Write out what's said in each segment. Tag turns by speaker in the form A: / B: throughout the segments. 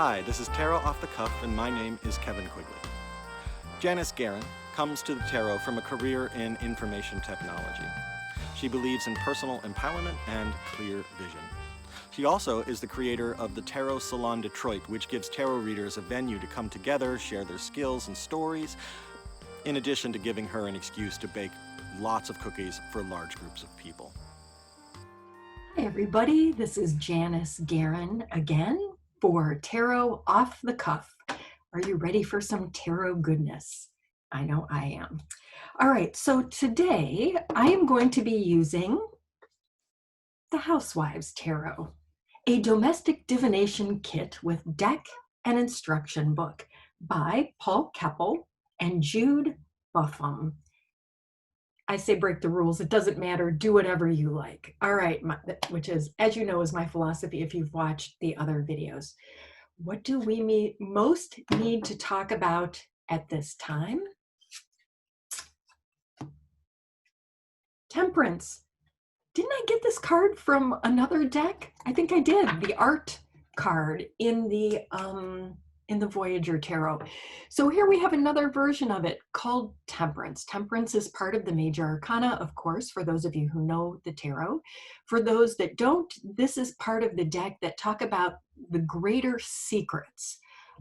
A: Hi, this is Tarot Off the Cuff, and my name is Kevin Quigley. Janis Garan comes to the tarot from a career in information technology. She believes in personal empowerment and clear vision. She also is the creator of the Tarot Salon Detroit, which gives tarot readers a venue to come together, share their skills and stories, in addition to giving her an excuse to bake lots of cookies for large groups of people.
B: Hi everybody, this is Janis Garan again for Tarot Off the Cuff. Are you ready for some tarot goodness? I know I am. All right, so today I am going to be using the Housewives Tarot, a domestic divination kit with deck and instruction book by Paul Kepple and Jude Buffum. I say break the rules. It doesn't matter. Do whatever you like. All right, which is, as you know, is my philosophy if you've watched the other videos. What do we most need to talk about at this time? Temperance. Didn't I get this card from another deck? I think I did. The art card in the Voyager Tarot. So here we have another version of it called Temperance. Temperance is part of the Major Arcana, of course, for those of you who know the tarot. For those that don't, this is part of the deck that talk about the greater secrets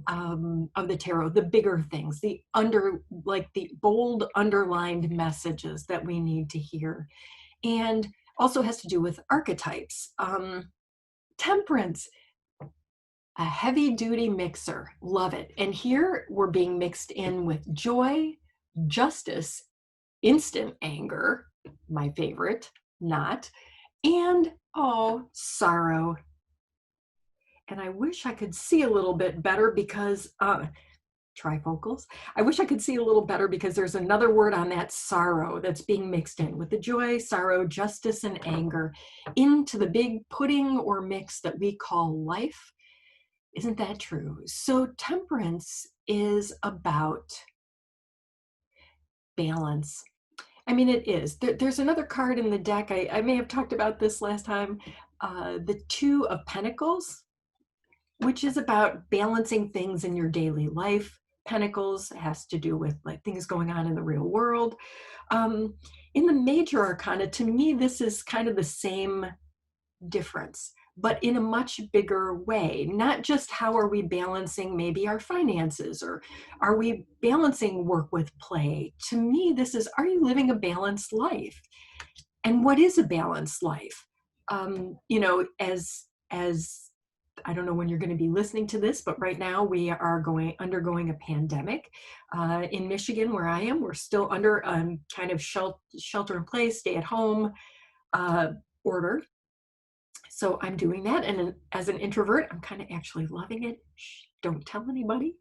B: of the tarot, the bigger things, the bold underlined messages that we need to hear. And also has to do with archetypes. Temperance, a heavy-duty mixer, love it. And here we're being mixed in with joy, justice, instant anger, my favorite, not, and sorrow. And I wish I could see a little bit better because, trifocals, I wish I could see a little better because there's another word on that sorrow that's being mixed in with the joy, sorrow, justice, and anger into the big pudding or mix that we call life. Isn't that true? So temperance is about balance. I mean, it is. There's another card in the deck. I may have talked about this last time. The Two of Pentacles, which is about balancing things in your daily life. Pentacles has to do with like things going on in the real world. In the Major Arcana, to me, this is kind of the same difference, but in a much bigger way. Not just how are we balancing maybe our finances, or are we balancing work with play? To me, this is, are you living a balanced life? And what is a balanced life? As I don't know when you're going to be listening to this, but right now we are undergoing a pandemic. In Michigan, where I am, we're still under kind of shelter in place, stay at home order. So I'm doing that. And as an introvert, I'm kind of actually loving it. Shh, don't tell anybody.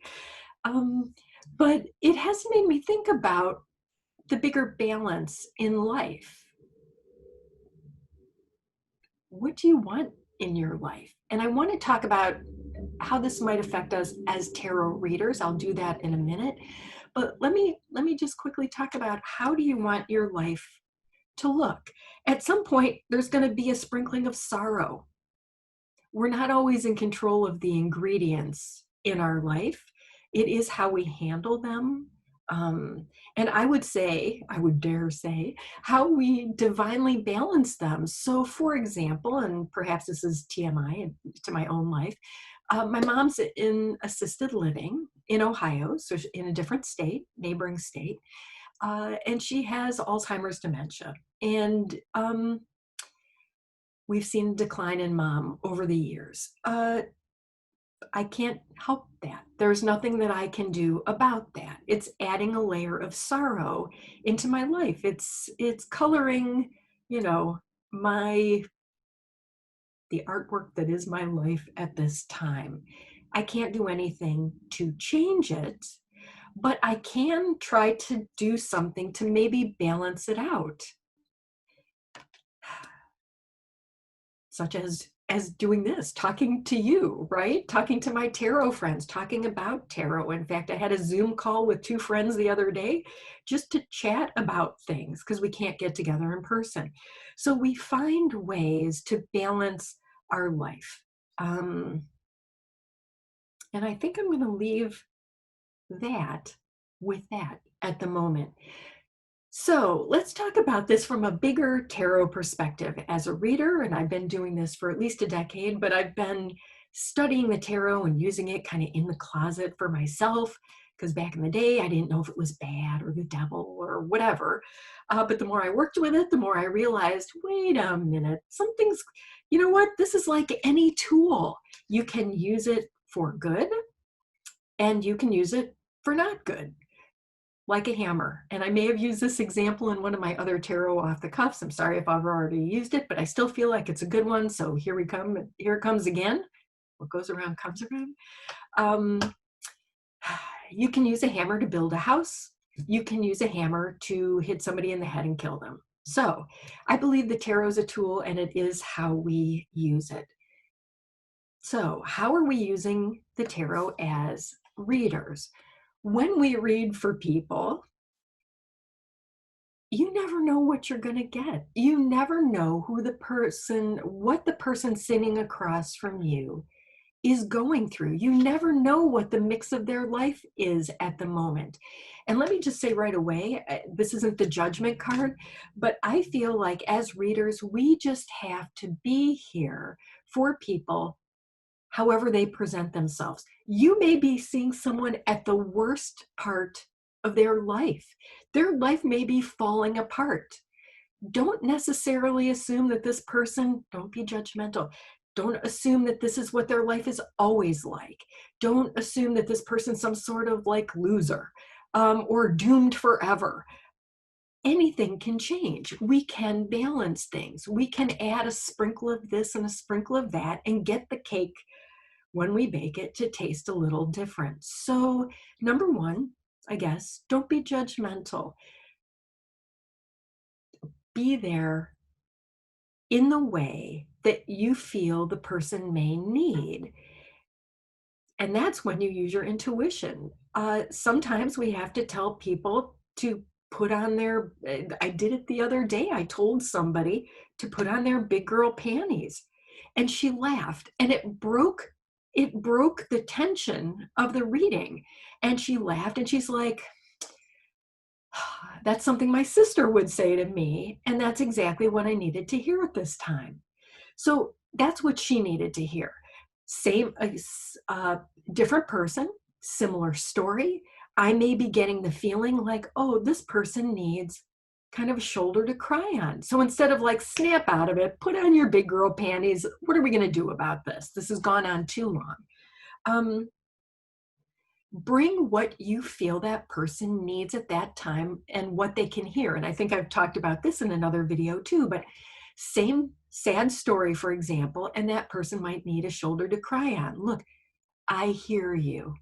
B: But it has made me think about the bigger balance in life. What do you want in your life? And I want to talk about how this might affect us as tarot readers. I'll do that in a minute. But let me just quickly talk about, how do you want your life to look? At some point, there's going to be a sprinkling of sorrow. We're not always in control of the ingredients in our life. It is how we handle them. And I would dare say, how we divinely balance them. So for example, and perhaps this is TMI to my own life, my mom's in assisted living in Ohio, so in a different state, neighboring state, and she has Alzheimer's dementia. And we've seen a decline in mom over the years. I can't help that. There's nothing that I can do about that. It's adding a layer of sorrow into my life. It's coloring, the artwork that is my life at this time. I can't do anything to change it, but I can try to do something to maybe balance it out. Such as doing this, talking to you, right? Talking to my tarot friends, talking about tarot. In fact, I had a Zoom call with 2 friends the other day just to chat about things because we can't get together in person. So we find ways to balance our life. And I think I'm going to leave that with that at the moment. So let's talk about this from a bigger tarot perspective. As a reader, and I've been doing this for at least a decade, but I've been studying the tarot and using it kind of in the closet for myself, because back in the day, I didn't know if it was bad or the devil or whatever. But the more I worked with it, the more I realized, wait a minute, something's, you know what? This is like any tool. You can use it for good and you can use it for not good, like a hammer. And I may have used this example in one of my other tarot off the cuffs. I'm sorry if I've already used it, but I still feel like it's a good one. So here we come. Here it comes again. What goes around comes around. Um, you can use a hammer to build a house. You can use a hammer to hit somebody in the head and kill them. So I believe the tarot is a tool and it is how we use it. So how are we using the tarot as readers? When we read for people, you never know what you're going to get. You never know what the person sitting across from you is going through. You never know what the mix of their life is at the moment. And let me just say right away, this isn't the judgment card, but I feel like as readers, we just have to be here for people however they present themselves. You may be seeing someone at the worst part of their life. Their life may be falling apart. Don't necessarily assume that this person, don't be judgmental. Don't assume that this is what their life is always like. Don't assume that this person's some sort of like loser or doomed forever. Anything can change. We can balance things. We can add a sprinkle of this and a sprinkle of that and get the cake when we bake it to taste a little different. So, number one, I guess, don't be judgmental. Be there in the way that you feel the person may need. And that's when you use your intuition. Sometimes we have to tell people to put on their, I did it the other day. I told somebody to put on their big girl panties and she laughed and it broke the tension of the reading. And she laughed and she's like, that's something my sister would say to me. And that's exactly what I needed to hear at this time. So that's what she needed to hear. Same, different person, similar story. I may be getting the feeling like, oh, this person needs kind of a shoulder to cry on. So instead of like snap out of it, put on your big girl panties. What are we going to do about this? This has gone on too long. Bring what you feel that person needs at that time and what they can hear. And I think I've talked about this in another video too, but same sad story, for example, and that person might need a shoulder to cry on. Look, I hear you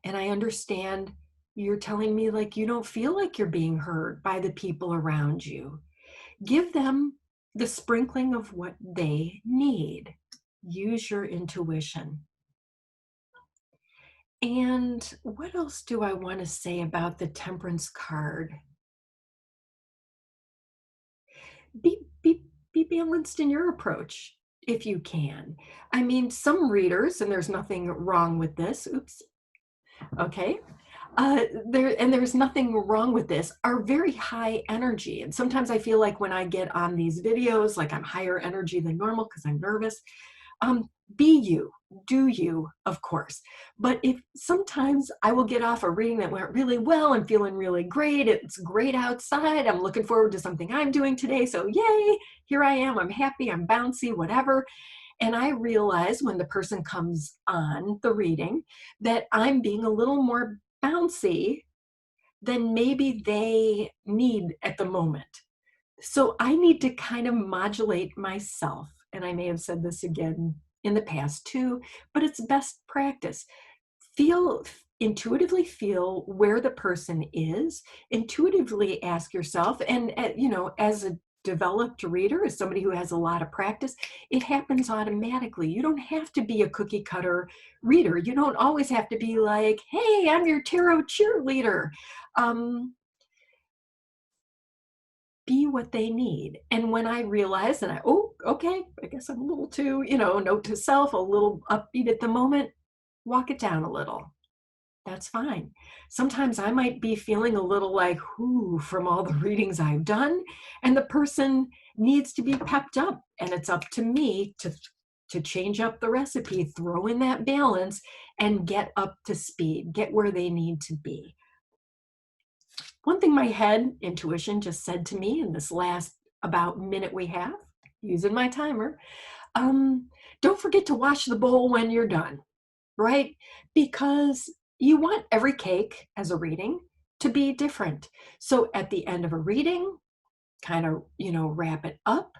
B: and I understand you're telling me like you don't feel like you're being heard by the people around you. Give them the sprinkling of what they need. Use your intuition. And what else do I want to say about the Temperance card? Be balanced in your approach if you can. I mean, some readers, and there's nothing wrong with this. Oops. Okay. There's nothing wrong with this, are very high energy. And sometimes I feel like when I get on these videos, like I'm higher energy than normal because I'm nervous. Be you, do you, of course. But if sometimes I will get off a reading that went really well, I'm feeling really great, it's great outside, I'm looking forward to something I'm doing today, so yay, here I am, I'm happy, I'm bouncy, whatever. And I realize when the person comes on the reading that I'm being a little more bouncy than maybe they need at the moment. So I need to kind of modulate myself. And I may have said this again in the past too, but it's best practice. Intuitively feel where the person is, intuitively ask yourself, and as a developed reader, as somebody who has a lot of practice, it happens automatically. You don't have to be a cookie cutter reader. You don't always have to be like, hey, I'm your tarot cheerleader. Be what they need. And when I realize that okay, I guess I'm a little too, note to self, a little upbeat at the moment, walk it down a little. That's fine. Sometimes I might be feeling a little like, whoo, from all the readings I've done, and the person needs to be pepped up, and it's up to me to change up the recipe, throw in that balance, and get up to speed, get where they need to be. One thing my head intuition just said to me in this last about minute we have, using my timer, don't forget to wash the bowl when you're done, right? Because you want every cake as a reading to be different. So at the end of a reading, kind of, wrap it up.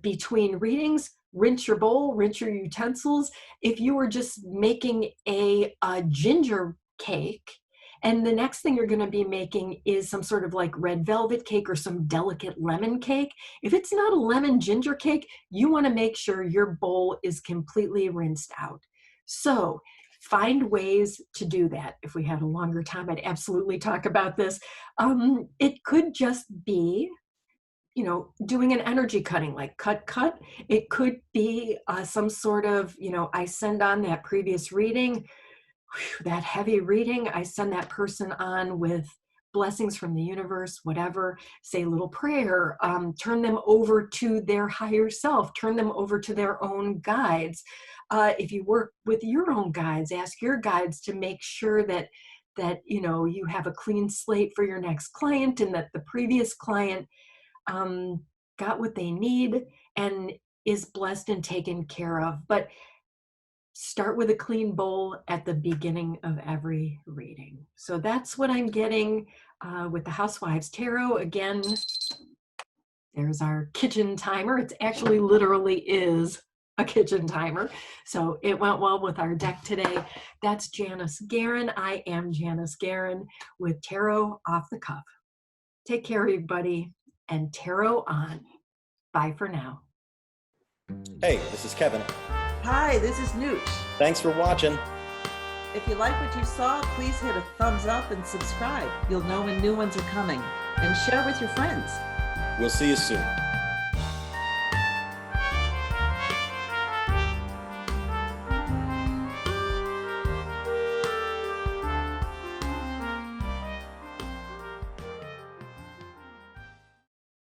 B: Between readings, rinse your bowl, rinse your utensils. If you were just making a ginger cake, and the next thing you're going to be making is some sort of like red velvet cake or some delicate lemon cake. If it's not a lemon ginger cake, you want to make sure your bowl is completely rinsed out. So find ways to do that. If we had a longer time, I'd absolutely talk about this. It could just be, doing an energy cutting, like cut. It could be some sort of, I send on that previous reading, that heavy reading, I send that person on with blessings from the universe, whatever, say a little prayer, turn them over to their higher self, turn them over to their own guides. If you work with your own guides, ask your guides to make sure that you have a clean slate for your next client, and that the previous client got what they need and is blessed and taken care of. But start with a clean bowl at the beginning of every reading. So that's what I'm getting with the Housewives Tarot. Again, there's our kitchen timer. It actually literally is a kitchen timer. So it went well with our deck today. That's Janis Garan. I am Janis Garan with Tarot Off the Cuff. Take care, everybody, and tarot on. Bye for now.
A: Hey, this is Kevin.
C: Hi, this is Nooch.
A: Thanks for watching.
C: If you like what you saw, please hit a thumbs up and subscribe. You'll know when new ones are coming. And share with your friends.
A: We'll see you soon.